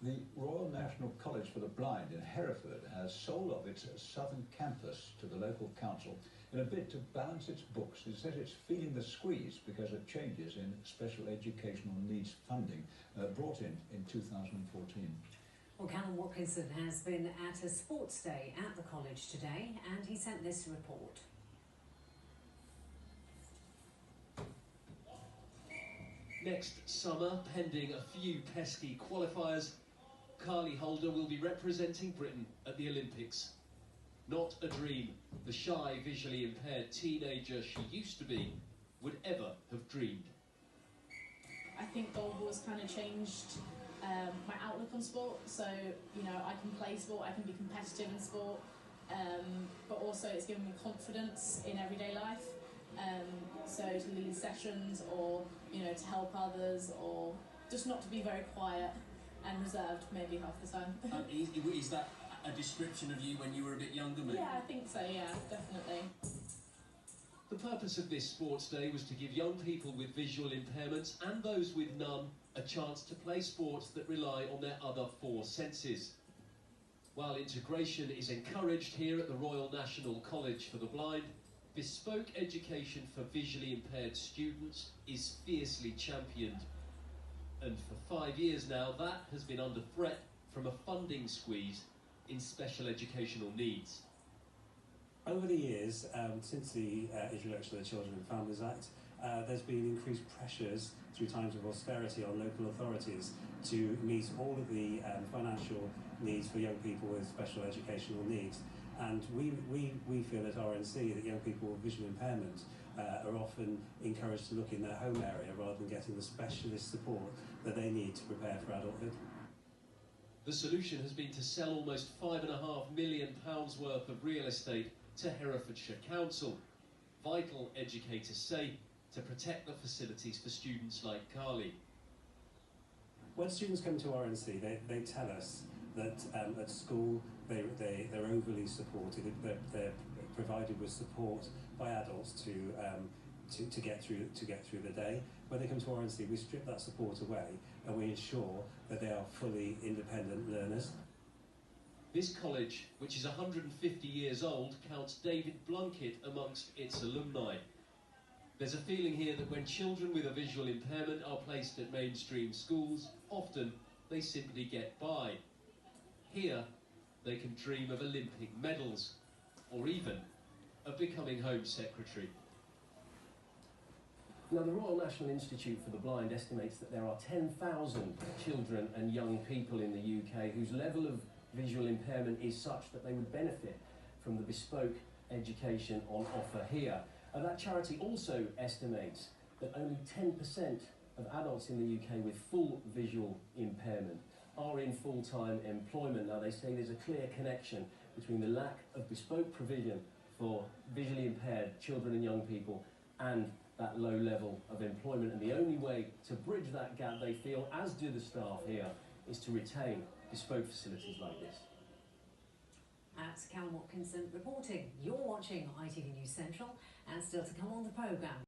The Royal National College for the Blind in Hereford has sold off its southern campus to the local council in a bid to balance its books. It says it's feeling the squeeze because of changes in special educational needs funding brought in 2014. Well, Callum Watkinson has been at a sports day at the college today and he sent this report. Next summer, pending a few pesky qualifiers, Carly Holder will be representing Britain at the Olympics. Not a dream the shy, visually impaired teenager she used to be would ever have dreamed. I think goalball's kind of changed my outlook on sport. So, you know, I can play sport, I can be competitive in sport, but also it's given me confidence in everyday life. So to lead sessions, or you know, to help others, or just not to be very quiet and reserved maybe half the time. Is that a description of you when you were a bit younger, maybe? Yeah, I think so, yeah, definitely. The purpose of this sports day was to give young people with visual impairments and those with none a chance to play sports that rely on their other four senses. While integration is encouraged here at the Royal National College for the Blind, bespoke education for visually impaired students is fiercely championed. And for 5 years now, that has been under threat from a funding squeeze in special educational needs. Over the years, since the introduction of the Children and Families Act, there's been increased pressures through times of austerity on local authorities to meet all of the financial needs for young people with special educational needs. And we feel at RNC that young people with visual impairment are often encouraged to look in their home area rather than getting the specialist support that they need to prepare for adulthood. The solution has been to sell almost £5.5 million worth of real estate to Herefordshire Council. Vital, educators say, to protect the facilities for students like Carly. When students come to RNC, they tell us that at school they're overly supported. They're provided with support by adults to get through the day. When they come to RNC, we strip that support away and we ensure that they are fully independent learners. This college, which is 150 years old, counts David Blunkett amongst its alumni. There's a feeling here that when children with a visual impairment are placed at mainstream schools, often they simply get by. Here, they can dream of Olympic medals, or even of becoming Home Secretary. Now, the Royal National Institute for the Blind estimates that there are 10,000 children and young people in the UK whose level of visual impairment is such that they would benefit from the bespoke education on offer here. And that charity also estimates that only 10% of adults in the UK with full visual impairment are in full-time employment. Now, they say there's a clear connection between the lack of bespoke provision for visually impaired children and young people and that low level of employment. And the only way to bridge that gap, they feel, as do the staff here, is to retain bespoke facilities like this. That's Callum Watkinson reporting. You're watching ITV News Central, and still to come on the programme.